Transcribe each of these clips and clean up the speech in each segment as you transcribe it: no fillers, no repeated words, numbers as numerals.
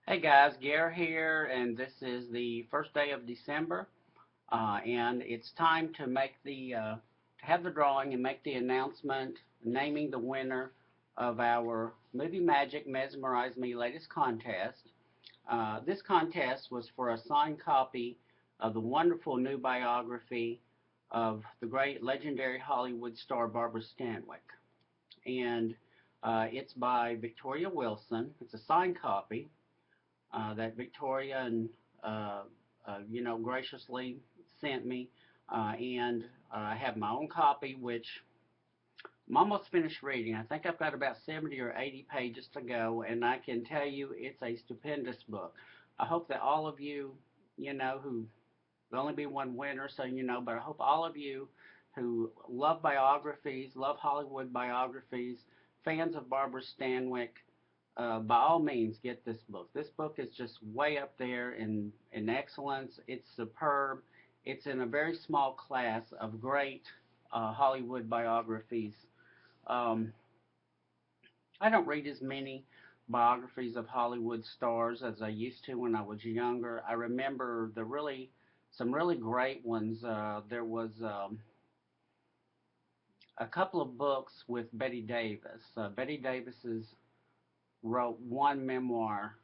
Hey guys, Gare here, and this is the first day of December, and it's time to make to have the drawing and make the announcement naming the winner of our Movie Magic Mesmerize Me latest contest. This contest was for a signed copy of the wonderful new biography of the great legendary Hollywood star Barbara Stanwyck, and it's by Victoria Wilson. It's a signed copy that Victoria and graciously sent me, and I have my own copy, which I'm almost finished reading. I think I've got about 70 or 80 pages to go, and I can tell you it's a stupendous book. I hope that all of you, who there'll only be one winner, so but I hope all of you who love biographies, love Hollywood biographies, fans of Barbara Stanwyck, by all means, get this book. This book is just way up there in excellence. It's superb. It's in a very small class of great Hollywood biographies. Um, I don't read as many biographies of Hollywood stars as I used to when I was younger. I remember some really great ones. There was a couple of books with Betty Davis. Betty Davis's wrote one memoir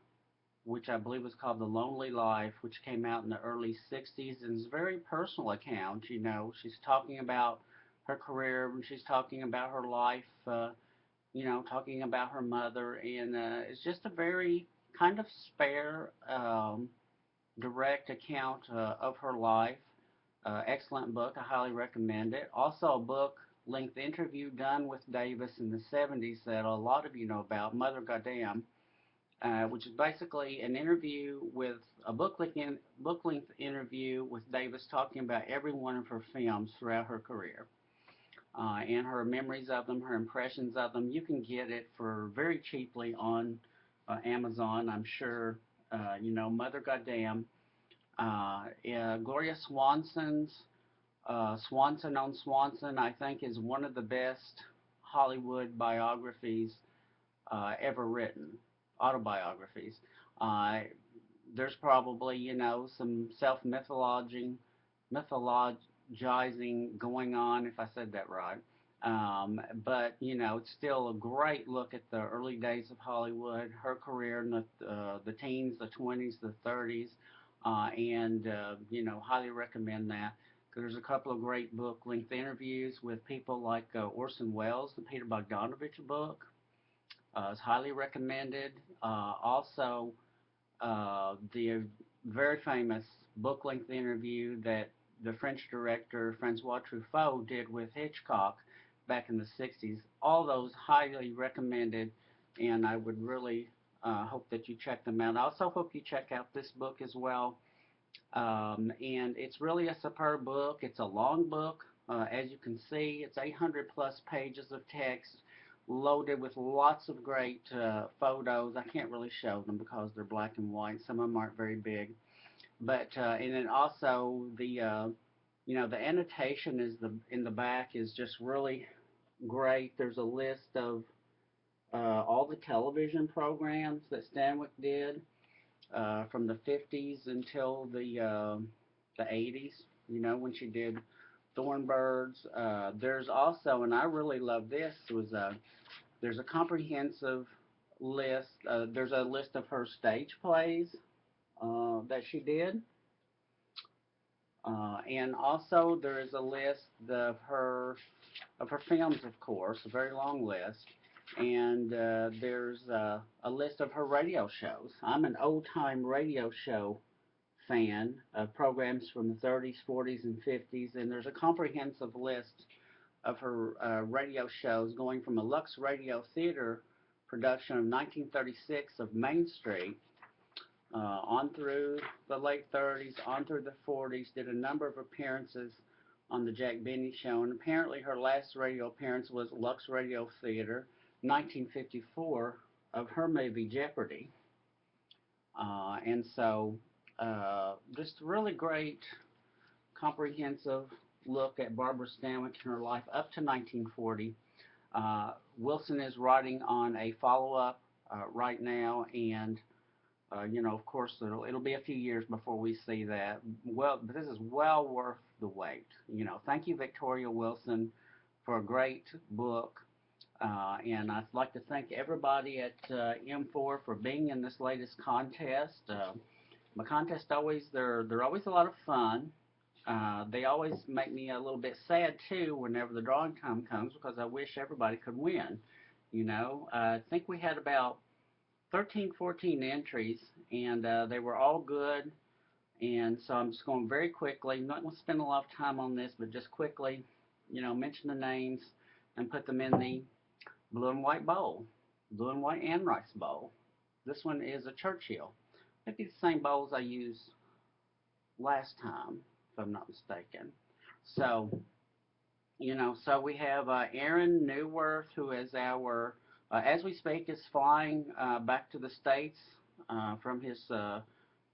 which I believe was called The Lonely Life, which came out in the early 60s, and it's a very personal account. She's talking about her career, and she's talking about her life, talking about her mother, and it's just a very kind of spare, direct account of her life. Excellent book. I highly recommend it. Also, a book length interview done with Davis in the 70s that a lot of you know about, Mother Goddamn, which is basically an interview with a book length interview with Davis talking about every one of her films throughout her career, and her memories of them, her impressions of them. You can get it for very cheaply on Amazon, I'm sure. Mother Goddamn. Gloria Swanson's Swanson on Swanson, I think, is one of the best Hollywood biographies ever written, autobiographies. Uh, there's probably, some mythologizing going on, if I said that right. But, it's still a great look at the early days of Hollywood, her career in the teens, the 20s, the 30s, and, highly recommend that. There's a couple of great book length interviews with people like Orson Welles, the Peter Bogdanovich book. It's highly recommended. Also, the very famous book length interview that the French director Francois Truffaut did with Hitchcock back in the 60s. All those highly recommended, and I would really hope that you check them out. I also hope you check out this book as well. And it's really a superb book. It's a long book. As you can see, it's 800 plus pages of text loaded with lots of great photos. I can't really show them because they're black and white. Some of them aren't very big. But and then also the annotation is in the back is just really great. There's a list of all the television programs that Stanwyck did from the 50s until the 80s. When she did Thornbirds. There's also, and I really love this, there's a comprehensive list. There's a list of her stage plays that she did, and also there is a list of her films, of course, a very long list. And there's a list of her radio shows. I'm an old time radio show fan of programs from the 30s, 40s, and 50s, and there's a comprehensive list of her radio shows going from a Lux Radio Theater production of 1936 of Main Street on through the late 30s, on through the 40s, did a number of appearances on the Jack Benny Show, and apparently her last radio appearance was Lux Radio Theater, 1954, of her movie Jeopardy. And so, just really great, comprehensive look at Barbara Stanwyck and her life up to 1940. Wilson is writing on a follow up right now, and Of course, it'll be a few years before we see that. Well, but this is well worth the wait. Thank you, Victoria Wilson, for a great book. And I'd like to thank everybody at M4 for being in this latest contest. My contests they're always a lot of fun. They always make me a little bit sad too whenever the drawing time comes because I wish everybody could win. I think we had about 13, 14 entries, and they were all good. And so I'm just going very quickly. Not going to spend a lot of time on this, but just quickly, mention the names and put them in the blue and white bowl, blue and white and rice bowl. This one is a Churchill. Maybe the same bowl as I used last time, if I'm not mistaken. So, so we have Aaron Neuwirth, who is as we speak, is flying back to the States from his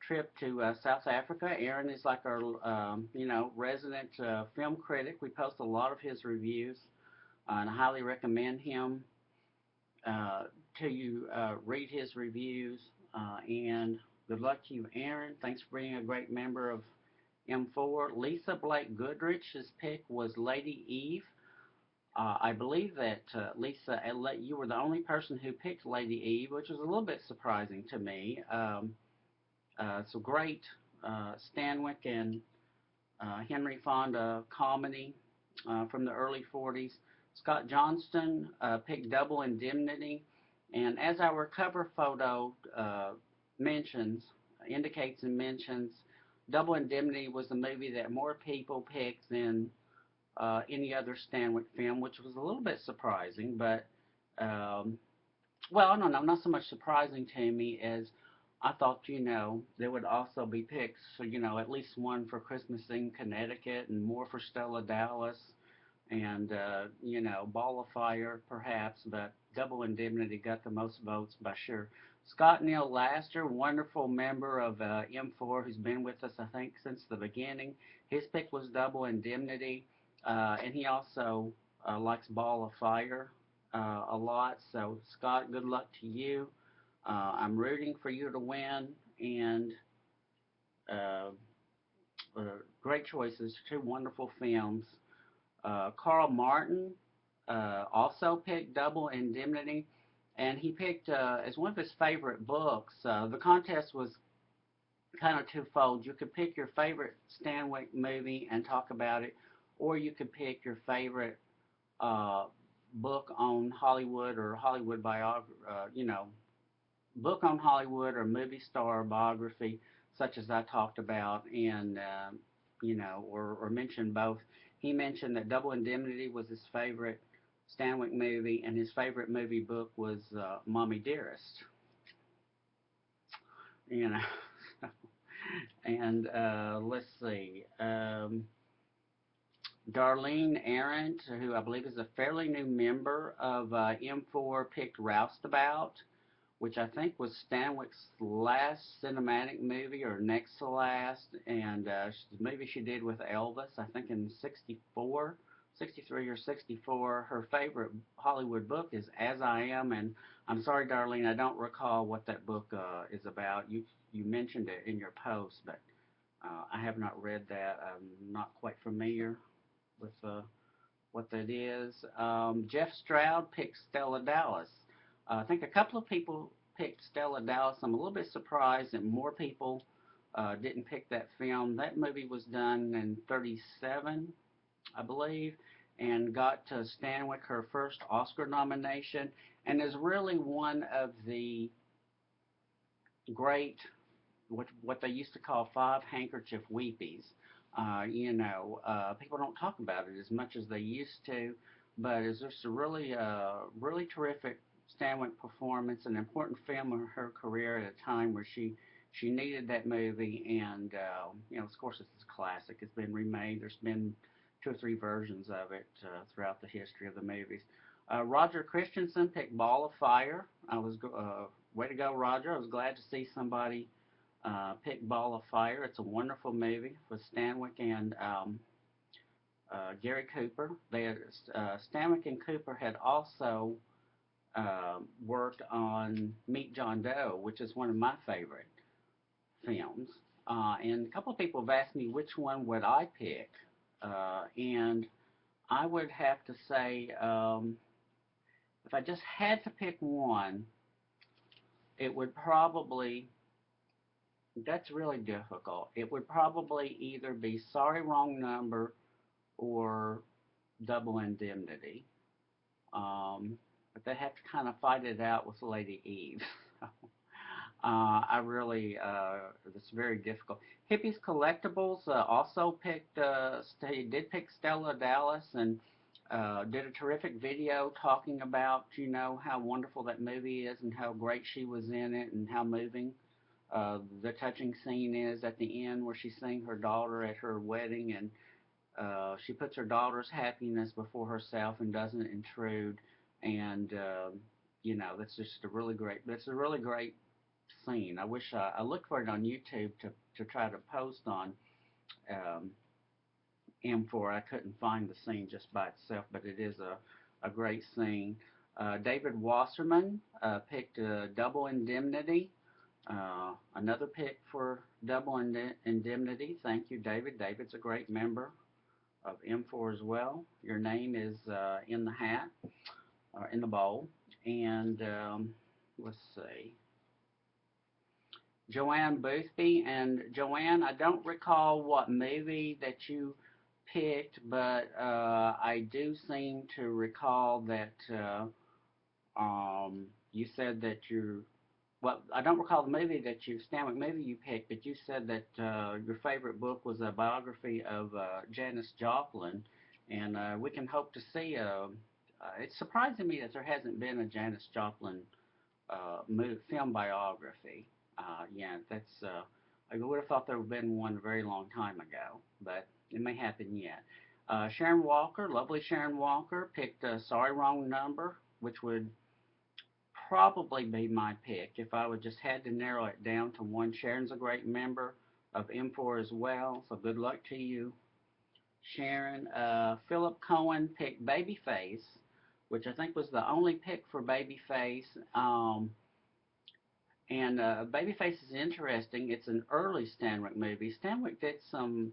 trip to South Africa. Aaron is like our, resident film critic. We post a lot of his reviews, and I highly recommend him uh, to you. Read his reviews, and good luck to you, Aaron. Thanks for being a great member of M4. Lisa Blake Goodrich's pick was Lady Eve. I believe that Lisa, you were the only person who picked Lady Eve, which was a little bit surprising to me. It's a great Stanwyck and Henry Fonda comedy from the early 40s. Scott Johnston picked Double Indemnity, and as our cover photo indicates and mentions, Double Indemnity was the movie that more people picked than any other Stanwyck film, which was a little bit surprising, but well, I don't know, not so much surprising to me as I thought, there would also be picks, so, at least one for Christmas in Connecticut and more for Stella Dallas and, Ball of Fire perhaps, but Double Indemnity got the most votes by sure. Scott Neil Laster, wonderful member of M4 who's been with us, I think, since the beginning. His pick was Double Indemnity, and he also likes Ball of Fire a lot. So, Scott, good luck to you. I'm rooting for you to win, and uh, uh, great choices. Two wonderful films. Carl Martin also picked Double Indemnity, and he picked as one of his favorite books. The contest was kind of twofold. You could pick your favorite Stanwyck movie and talk about it, or you could pick your favorite uh, book on Hollywood or Hollywood biography, book on Hollywood or movie star biography, such as I talked about, and or mentioned both. He mentioned that Double Indemnity was his favorite Stanwyck movie, and his favorite movie book was Mommy Dearest. You know, and let's see. Darlene Arendt, who I believe is a fairly new member of M4, picked Roustabout, which I think was Stanwyck's last cinematic movie or next to last, and the movie she did with Elvis, I think in 64, 63 or 64. Her favorite Hollywood book is As I Am, and I'm sorry, Darlene, I don't recall what that book is about. You mentioned it in your post, but I have not read that. I'm not quite familiar with what that is. Jeff Stroud picked Stella Dallas. I think a couple of people picked Stella Dallas. I'm a little bit surprised that more people didn't pick that film. That movie was done in '37, I believe, and got to Stanwyck her first Oscar nomination, and is really one of the great what they used to call five handkerchief weepies. People don't talk about it as much as they used to, but it's just a really terrific Stanwyck performance, an important film in her career at a time where she needed that movie, and of course, it's a classic. It's been remade. There's been two or three versions of it throughout the history of the movies. Roger Christensen picked Ball of Fire. Way to go, Roger. I was glad to see somebody pick Ball of Fire. It's a wonderful movie with Stanwyck and Gary Cooper. Stanwyck and Cooper had also worked on Meet John Doe, which is one of my favorite films. And a couple of people have asked me which one would I pick, and I would have to say, if I just had to pick one, it would probably, that's really difficult. It would probably either be Sorry Wrong Number or Double Indemnity. But they have to kind of fight it out with Lady Eve. I really, it's very difficult. Hippies Collectibles also picked, did pick Stella Dallas and did a terrific video talking about, how wonderful that movie is and how great she was in it and how moving the touching scene is at the end where she's seeing her daughter at her wedding and she puts her daughter's happiness before herself and doesn't intrude. And that's just a really great. That's a really great scene. I wish I looked for it on YouTube to try to post on um, M4. I couldn't find the scene just by itself, but it is a great scene. David Wasserman picked Double Indemnity. Another pick for Double Indemnity. Thank you, David. David's a great member of M4 as well. Your name is in the hat, or in the bowl. And let's see. Joanne Boothby. And Joanne, I don't recall what movie that you picked, but I do seem to recall that you said that well, I don't recall the movie that Stanwyck movie you picked, but you said that your favorite book was a biography of Janis Joplin, and we can hope to see. It's surprising me that there hasn't been a Janis Joplin film biography. Yeah, that's. I would have thought there would have been one a very long time ago, but it may happen yet. Sharon Walker, lovely Sharon Walker, picked Sorry Wrong Number, which would probably be my pick if I would just had to narrow it down to one. Sharon's a great member of M4 as well, so good luck to you, Sharon. Philip Cohen picked Babyface, which I think was the only pick for Babyface. And Babyface is interesting. It's an early Stanwyck movie. Stanwyck did some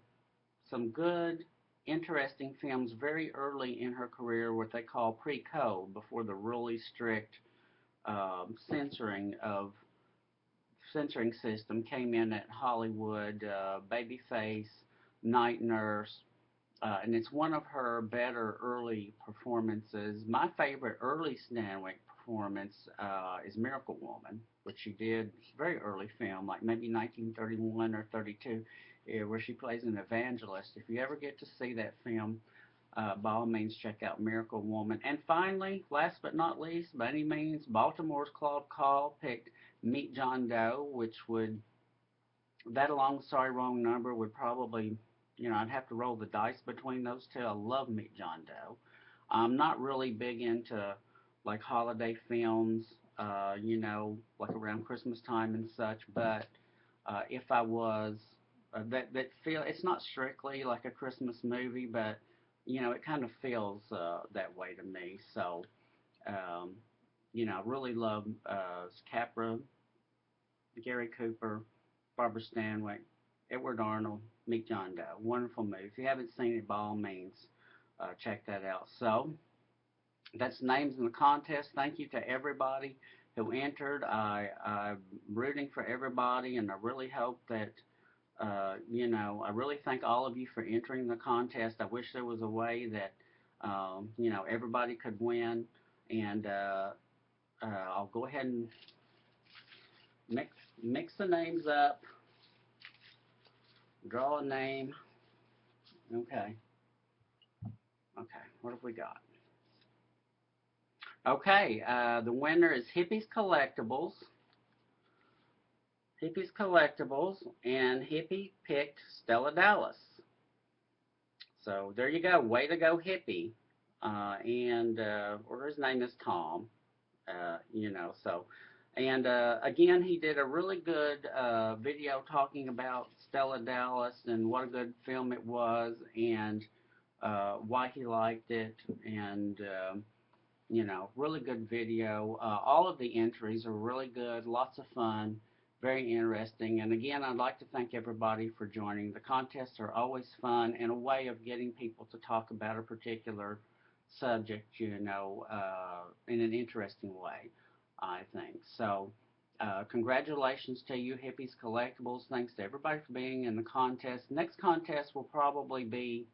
good, interesting films very early in her career, what they call pre-code, before the really strict censoring system came in at Hollywood. Babyface, Night Nurse, and it's one of her better early performances. My favorite early Stanwyck performance is Miracle Woman, which she did very early film, like maybe 1931 or 32, where she plays an evangelist. If you ever get to see that film, by all means, check out Miracle Woman. And finally, last but not least, by any means, Baltimore's Claude Call picked Meet John Doe, which would, that along Sorry Wrong Number would probably, I'd have to roll the dice between those two. I love Meet John Doe. I'm not really big into like holiday films, like around Christmas time and such, but if I was, it's not strictly like a Christmas movie, but it kind of feels that way to me. So, um, I really love Capra, Gary Cooper, Barbara Stanwyck, Edward Arnold, Meet John Doe. Wonderful movie. If you haven't seen it, by all means, check that out. So, that's names in the contest. Thank you to everybody who entered. I'm rooting for everybody, and I really hope that I really thank all of you for entering the contest. I wish there was a way that, everybody could win. And I'll go ahead and mix the names up, draw a name. Okay. Okay, what have we got? Okay, the winner is Hippies Collectibles. Hippie's Collectibles, and Hippie picked Stella Dallas. So there you go. Way to go, Hippie. Or his name is Tom. So. And again, he did a really good video talking about Stella Dallas and what a good film it was and why he liked it. And really good video. All of the entries are really good, lots of fun, very interesting. And again, I'd like to thank everybody for joining. The contests are always fun and a way of getting people to talk about a particular subject, in an interesting way, I think. So, congratulations to you, Hippies Collectibles. Thanks to everybody for being in the contest. Next contest will probably be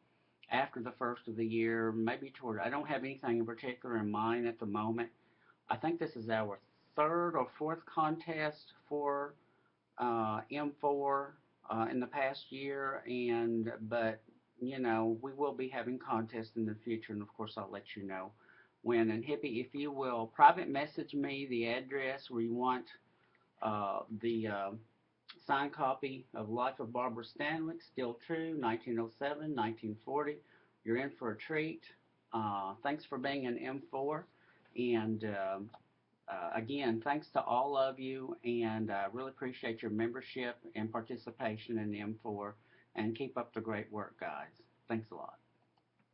after the first of the year, maybe toward. I don't have anything in particular in mind at the moment. I think this is our third or fourth contest for M4 in the past year, and but we will be having contests in the future, and of course I'll let you know when. And Hippie, if you will private message me the address where you want the signed copy of Life of Barbara Stanwyck, still true, 1907, 1940. You're in for a treat. Thanks for being an M4. And again, thanks to all of you. And I really appreciate your membership and participation in M4. And keep up the great work, guys. Thanks a lot.